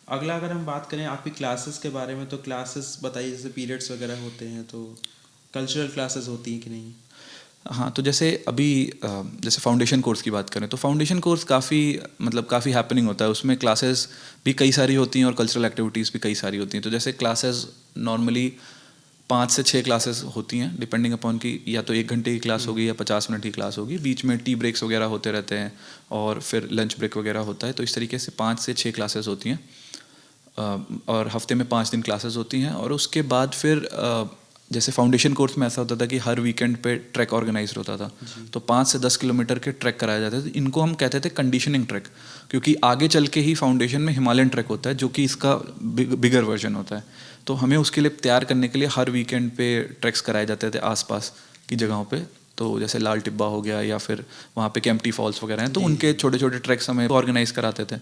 अगला अगर हम बात करें आपकी क्लासेस के बारे में, तो क्लासेस बताइए, जैसे पीरियड्स वगैरह होते हैं तो कल्चरल क्लासेस होती हैं कि नहीं? हाँ, तो जैसे अभी जैसे फाउंडेशन कोर्स की बात करें तो फाउंडेशन कोर्स काफ़ी हैपनिंग होता है। उसमें क्लासेस भी कई सारी होती हैं और कल्चरल एक्टिविटीज़ भी कई सारी होती हैं। तो जैसे क्लासेस नॉर्मली 5 से 6 क्लासेस होती हैं, डिपेंडिंग अपॉन कि या तो 1 घंटे की क्लास होगी या 50 मिनट की क्लास होगी। बीच में टी ब्रेक्स वगैरह होते रहते हैं और फिर लंच ब्रेक वगैरह होता है। तो इस तरीके से 5 से 6 क्लासेस होती हैं और हफ्ते में 5 दिन क्लासेस होती हैं। और उसके बाद फिर जैसे फाउंडेशन कोर्स में ऐसा होता था कि हर वीकेंड पे ट्रैक ऑर्गेनाइज होता था। तो 5 से 10 किलोमीटर के ट्रैक कराए जाते थे। इनको हम कहते थे कंडीशनिंग ट्रैक, क्योंकि आगे चल के ही फाउंडेशन में हिमालयन ट्रैक होता है जो कि इसका बिगर वर्जन होता है। तो हमें उसके लिए तैयार करने के लिए हर वीकेंड पे ट्रैक्स कराए जाते थे आसपास की जगहों पे। तो जैसे लाल टिब्बा हो गया या फिर वहाँ पे केम्प्टी फॉल्स वगैरह हैं, तो उनके छोटे छोटे ट्रैक्स हमें ऑर्गेनाइज कराते थे।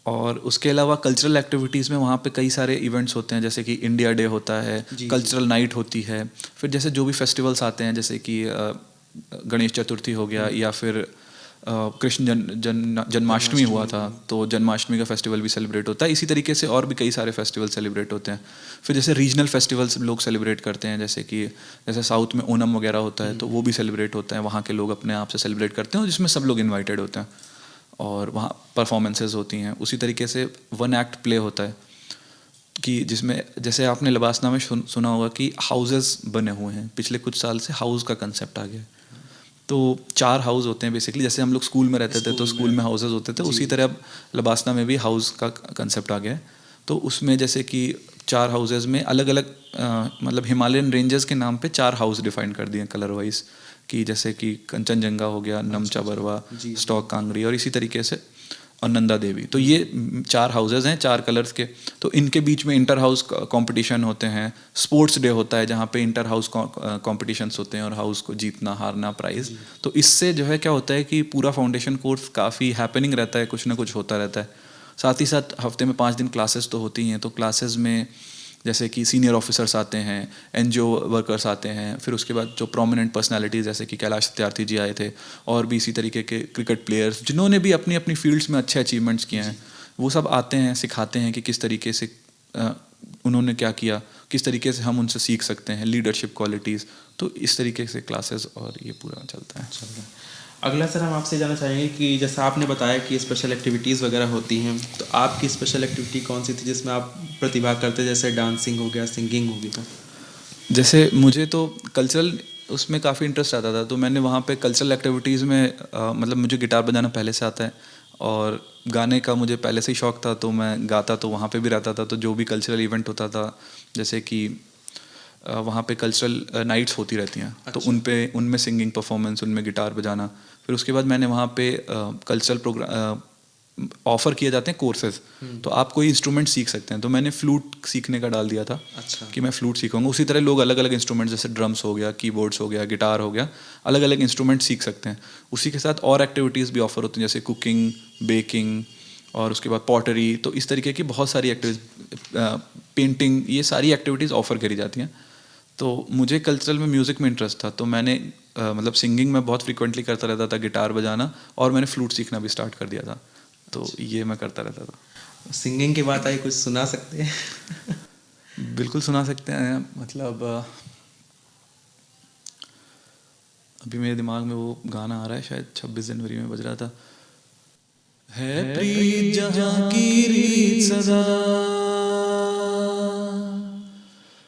और उसके अलावा कल्चरल एक्टिविटीज़ में वहाँ पे कई सारे इवेंट्स होते हैं, जैसे कि इंडिया डे होता है, कल्चरल नाइट होती है। फिर जैसे जो भी फेस्टिवल्स आते हैं, जैसे कि गणेश चतुर्थी हो गया या फिर कृष्ण जन्माष्टमी हुआ था, तो जन्माष्टमी का फेस्टिवल भी सेलिब्रेट होता है। इसी तरीके से और भी कई सारे फेस्टिवल सेलिब्रेट होते हैं। फिर जैसे रीजनल फेस्टिवल्स लोग सेलिब्रेट करते हैं, जैसे साउथ में ओनम वगैरह होता है, तो वो भी सेलिब्रेट होता है। वहाँ के लोग अपने आप से सेलिब्रेट करते हैं, जिसमें सब लोग इन्वाइटेड होते हैं और वहाँ परफॉर्मेंसेज होती हैं। उसी तरीके से वन एक्ट प्ले होता है कि जिसमें जैसे आपने लबासना में सुना होगा कि हाउसेस बने हुए हैं। पिछले कुछ साल से हाउस का कंसेप्ट आ गया है। तो 4 हाउस होते हैं बेसिकली। जैसे हम लोग स्कूल में रहते थे तो स्कूल में हाउसेस होते थे, उसी तरह अब लबासना में भी हाउस का कंसेप्ट आ गया है। तो उसमें जैसे कि 4 हाउसेस में अलग अलग मतलब हिमालयन रेंजेस के नाम पे 4 हाउस डिफाइन कर दिए कलर वाइज, कि जैसे कि कंचनजंगा हो गया, नमचा बरवा, स्टॉक कांगरी और इसी तरीके से और नंदा देवी। तो ये 4 हाउसेज हैं 4 कलर्स के। तो इनके बीच में इंटर हाउस कंपटीशन होते हैं। स्पोर्ट्स डे होता है जहाँ पे इंटर हाउस कॉम्पिटिशन्स होते हैं और हाउस को जीतना हारना प्राइज़। तो इससे जो है क्या होता है कि पूरा फाउंडेशन कोर्स काफ़ी हैपनिंग रहता है, कुछ ना कुछ होता रहता है। साथ ही साथ हफ्ते में 5 दिन क्लासेस तो होती हैं। तो क्लासेस में जैसे कि सीनियर ऑफिसर्स आते हैं, एनजीओ वर्कर्स आते हैं, फिर उसके बाद जो प्रोमिनेंट पर्सनालिटीज़ जैसे कि कैलाश सत्यार्थी जी आए थे, और भी इसी तरीके के क्रिकेट प्लेयर्स जिन्होंने भी अपनी अपनी फील्ड्स में अच्छे अचीवमेंट्स किए हैं, वो सब आते हैं, सिखाते हैं कि किस तरीके से उन्होंने क्या किया, किस तरीके से हम उनसे सीख सकते हैं लीडरशिप क्वालिटीज़। तो इस तरीके से क्लासेस और ये पूरा चलता है। अगला सर हम आपसे जानना चाहेंगे कि जैसा आपने बताया कि स्पेशल एक्टिविटीज़ वगैरह होती हैं, तो आपकी स्पेशल एक्टिविटी कौन सी थी जिसमें आप प्रतिभा करते, जैसे डांसिंग हो गया, सिंगिंग हो गया? जैसे मुझे तो कल्चरल उसमें काफ़ी इंटरेस्ट आता था, तो मैंने वहाँ पे कल्चरल एक्टिविटीज़ में मतलब मुझे गिटार बजाना पहले से आता है और गाने का मुझे पहले से ही शौक़ था, तो मैं गाता तो वहाँ पे भी रहता था। तो जो भी कल्चरल इवेंट होता था, जैसे कि वहाँ पे कल्चरल नाइट्स होती रहती हैं, तो उनमें सिंगिंग परफॉर्मेंस, उनमें गिटार बजाना। फिर उसके बाद मैंने वहाँ पे कल्चरल प्रोग्राम ऑफ़र किए जाते हैं कोर्सेज, तो आप कोई इंस्ट्रूमेंट सीख सकते हैं। तो मैंने फ्लूट सीखने का डाल दिया था कि मैं फ्लूट सीखूंगा। उसी तरह लोग अलग अलग इंस्ट्रूमेंट, जैसे ड्रम्स हो गया, कीबोर्ड्स हो गया, गिटार हो गया, अलग अलग इंस्ट्रूमेंट सीख सकते हैं। उसी के साथ और एक्टिविटीज़ भी ऑफर होती हैं, जैसे कुकिंग, बेकिंग और उसके बाद पॉटरी। तो इस तरीके की बहुत सारी एक्टिविटीज़, पेंटिंग, ये सारी एक्टिविटीज़ ऑफ़र करी जाती हैं। तो मुझे कल्चरल में म्यूज़िक में इंटरेस्ट था, तो मैंने मतलब सिंगिंग में बहुत फ्रिक्वेंटली करता रहता था, गिटार बजाना, और मैंने फ्लूट सीखना भी स्टार्ट कर दिया था। तो ये मैं करता रहता था। सिंगिंग की बात आई, कुछ सुना सकते हैं? बिल्कुल सुना सकते हैं। मतलब अभी मेरे दिमाग में वो गाना आ रहा है, शायद 26 जनवरी में बज रहा था। है प्रीत जहाँ की रीत सदा,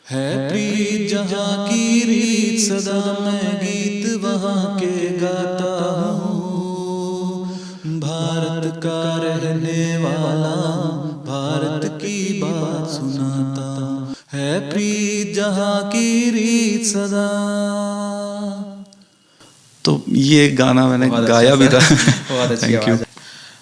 है प्रीत जहाँ की रीत सदा, मैं गीत वहाँ के गाता हूँ। भारत का रहने वाला, भारत की बात सुनाता हूँ। है प्रीत जहाँ की रीत सदा। तो ये गाना मैंने गाया भी था। बहुत अच्छी थैंक यू। आवाज़ है।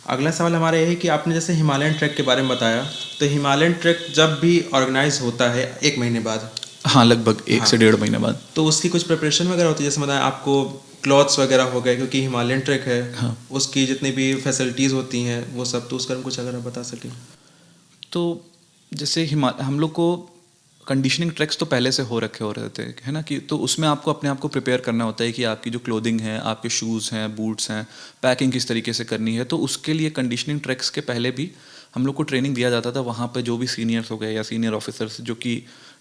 अगला सवाल हमारा यह है कि आपने जैसे हिमालयन ट्रैक के बारे में बताया, तो हिमालयन ट्रैक जब भी ऑर्गेनाइज होता है 1 महीने बाद, हाँ, लगभग 1 से 1.5 महीने बाद, तो उसकी कुछ प्रिपरेशन वगैरह होती है? जैसे बताया आपको क्लॉथ्स वगैरह हो गए, क्योंकि हिमालयन ट्रैक है, हाँ। उसकी जितनी भी फैसिलिटीज़ होती हैं वो सब, तो उसका कुछ अगर आप बता सकें। तो जैसे हम लोग को कंडीशनिंग ट्रैक्स तो पहले से हो रहे थे, है ना, कि तो उसमें आपको अपने आप को प्रिपेयर करना होता है कि आपकी जो क्लोथिंग है, आपके शूज़ हैं, बूट्स हैं, पैकिंग किस तरीके से करनी है। तो उसके लिए कंडीशनिंग ट्रैक्स के पहले भी हम लोग को ट्रेनिंग दिया जाता था, वहाँ पे जो भी सीनियर्स हो गए या सीनियर ऑफिसर्स जो कि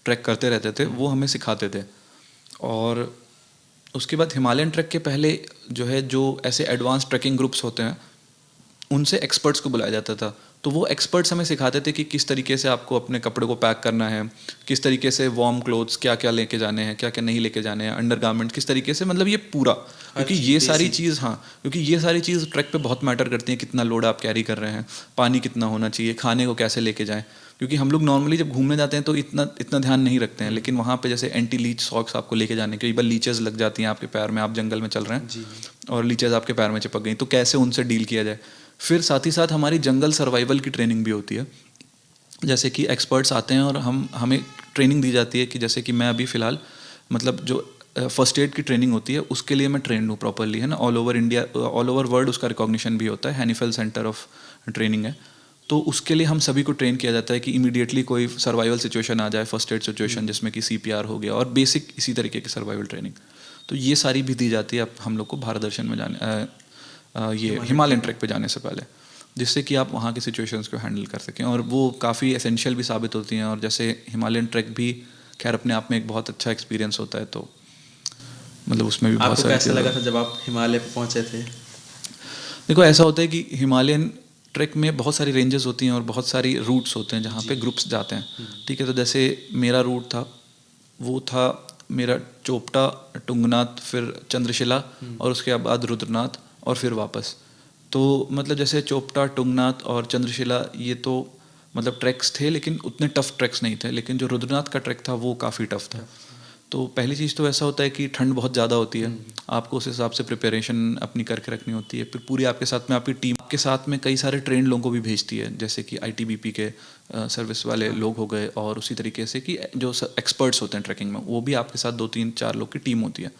ट्रैक करते रहते थे वो हमें सिखाते थे। और उसके बाद हिमालयन ट्रैक के पहले जो है, जो ऐसे एडवांस ट्रैकिंग ग्रुप्स होते हैं उनसे एक्सपर्ट्स को बुलाया जाता था। तो वो एक्सपर्ट्स हमें सिखाते थे कि किस तरीके से आपको अपने कपड़े को पैक करना है, किस तरीके से वार्म क्लोथ्स क्या क्या लेके जाने हैं, क्या क्या नहीं लेके जाने हैं, अंडरगारमेंट किस तरीके से, मतलब ये पूरा, क्योंकि ये सारी चीज़, हाँ, क्योंकि ये सारी चीज़ ट्रैक पे बहुत मैटर करती हैं। कितना लोड आप कैरी कर रहे हैं, पानी कितना होना चाहिए, खाने को कैसे लेके जाएं, क्योंकि हम लोग नॉर्मली जब घूमने जाते हैं तो इतना ध्यान नहीं रखते हैं, लेकिन वहाँ पे जैसे एंटी लीच सॉक्स आपको लेके जाने के, कई बार लीचेस लग जाती हैं आपके पैर में, आप जंगल में चल रहे हैं और लीचेस आपके पैर में चिपक गई, तो कैसे उनसे डील किया जाए। फिर साथ ही साथ हमारी जंगल सर्वाइवल की ट्रेनिंग भी होती है, जैसे कि एक्सपर्ट्स आते हैं और हमें ट्रेनिंग दी जाती है कि जैसे कि मैं अभी फ़िलहाल मतलब जो फर्स्ट एड की ट्रेनिंग होती है उसके लिए मैं ट्रेंड हूँ प्रॉपरली, है ना। All over India, all over world उसका रिकॉग्निशन भी होता है, हैनीफेल सेंटर ऑफ ट्रेनिंग है। तो उसके लिए हम सभी को ट्रेन किया जाता है कि इमीडिएटली कोई सर्वाइवल सिचुएशन आ जाए, फर्स्ट एड सिचुएशन जिसमें कि CPR हो गया और बेसिक इसी तरीके की सर्वाइवल ट्रेनिंग, तो ये सारी भी दी जाती है अब हम लोग को भारत दर्शन में जाने, ये हिमालयन ट्रैक पे जाने से पहले, जिससे कि आप वहाँ की सिचुएशंस को हैंडल कर सकें, और वो काफ़ी एसेंशियल भी साबित होती हैं। और जैसे हिमालयन ट्रैक भी खैर अपने आप में एक बहुत अच्छा एक्सपीरियंस होता है, तो मतलब उसमें भी बहुत आपको सारी कैसा लगा था जब आप हिमालय पे पहुँचे थे? देखो, ऐसा होता है कि हिमालयन ट्रैक में बहुत सारी रेंजेस होती हैं और बहुत सारी रूट्स होते हैं जहाँ पे ग्रुप्स जाते हैं, ठीक है। तो जैसे मेरा रूट था, वो था मेरा चोपटा, टुंगनाथ, फिर चंद्रशिला और उसके बाद रुद्रनाथ और फिर वापस। तो मतलब जैसे चोपटा, टुंगनाथ और चंद्रशिला ये तो मतलब ट्रैक्स थे, लेकिन उतने टफ ट्रैक्स नहीं थे, लेकिन जो रुद्रनाथ का ट्रैक था वो काफ़ी टफ था। तो पहली चीज़ तो ऐसा होता है कि ठंड बहुत ज़्यादा होती है, आपको उस हिसाब से प्रिपरेशन अपनी करके रखनी होती है। फिर पूरी आपके साथ में आपकी टीम के साथ में कई सारे ट्रेंड लोगों को भी भेजती है, जैसे कि ITBP के सर्विस वाले लोग हो गए, और उसी तरीके से कि जो एक्सपर्ट्स होते हैं ट्रैकिंग में, वो भी आपके साथ 2-3-4 लोग की टीम होती है।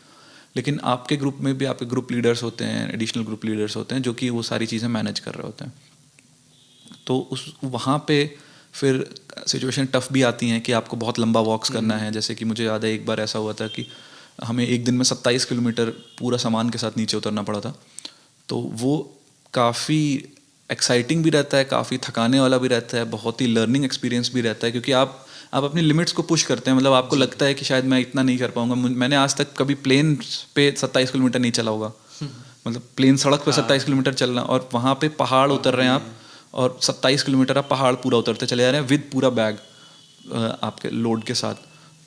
लेकिन आपके ग्रुप में भी आपके ग्रुप लीडर्स होते हैं, एडिशनल ग्रुप लीडर्स होते हैं, जो कि वो सारी चीज़ें मैनेज कर रहे होते हैं। तो उस वहाँ पे फिर सिचुएशन टफ भी आती हैं कि आपको बहुत लंबा वॉक्स करना है। जैसे कि मुझे याद है एक बार ऐसा हुआ था कि हमें एक दिन में 27 किलोमीटर पूरा सामान के साथ नीचे उतरना पड़ा था। तो वो काफ़ी एक्साइटिंग भी रहता है, काफ़ी थकाने वाला भी रहता है, बहुत ही लर्निंग एक्सपीरियंस भी रहता है, क्योंकि आप अपनी लिमिट्स को पुश करते हैं। मतलब आपको लगता है कि शायद मैं इतना नहीं कर पाऊंगा। मैंने आज तक कभी प्लेन पे 27 किलोमीटर नहीं चला होगा, मतलब प्लेन सड़क पे 27 किलोमीटर चलना, और वहाँ पे पहाड़ उतर रहे हैं आप, और 27 किलोमीटर आप पहाड़ पूरा उतरते चले जा रहे हैं विद पूरा बैग आपके लोड के साथ।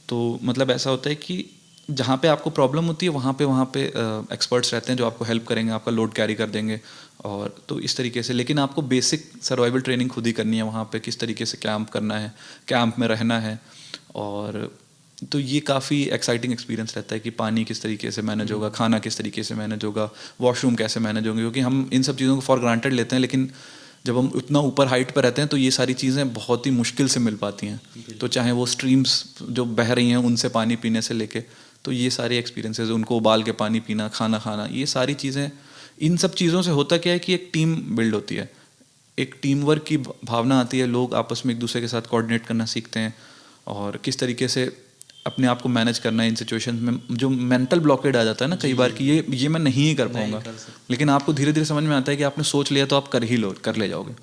तो मतलब ऐसा होता है कि जहाँ पे आपको प्रॉब्लम होती है वहाँ पे एक्सपर्ट्स रहते हैं जो आपको हेल्प करेंगे, आपका लोड कैरी कर देंगे, और तो इस तरीके से। लेकिन आपको बेसिक सर्वाइवल ट्रेनिंग खुद ही करनी है वहाँ पे, किस तरीके से कैंप करना है, कैंप में रहना है, और तो ये काफ़ी एक्साइटिंग एक्सपीरियंस रहता है कि पानी किस तरीके से मैनेज होगा, खाना किस तरीके से मैनेज होगा, वॉशरूम कैसे मैनेज होंगे, क्योंकि हम इन सब चीज़ों को फॉर ग्रांटेड लेते हैं, लेकिन जब हम उतना ऊपर हाइट पर रहते हैं तो ये सारी चीज़ें बहुत ही मुश्किल से मिल पाती हैं। तो चाहे वो स्ट्रीम्स जो बह रही हैं उनसे पानी पीने से लेके, तो ये सारे एक्सपीरियंसेस, उनको उबाल के पानी पीना, खाना खाना, ये सारी चीज़ें, इन सब चीज़ों से होता क्या है कि एक टीम बिल्ड होती है, एक टीम वर्क की भावना आती है, लोग आपस में एक दूसरे के साथ कोऑर्डिनेट करना सीखते हैं, और किस तरीके से अपने आप को मैनेज करना है इन सिचुएशंस में। जो मेंटल ब्लॉकेड आ जाता है ना कई बार कि ये मैं नहीं कर पाऊंगा, लेकिन आपको धीरे धीरे समझ में आता है कि आपने सोच लिया तो आप कर ले जाओगे।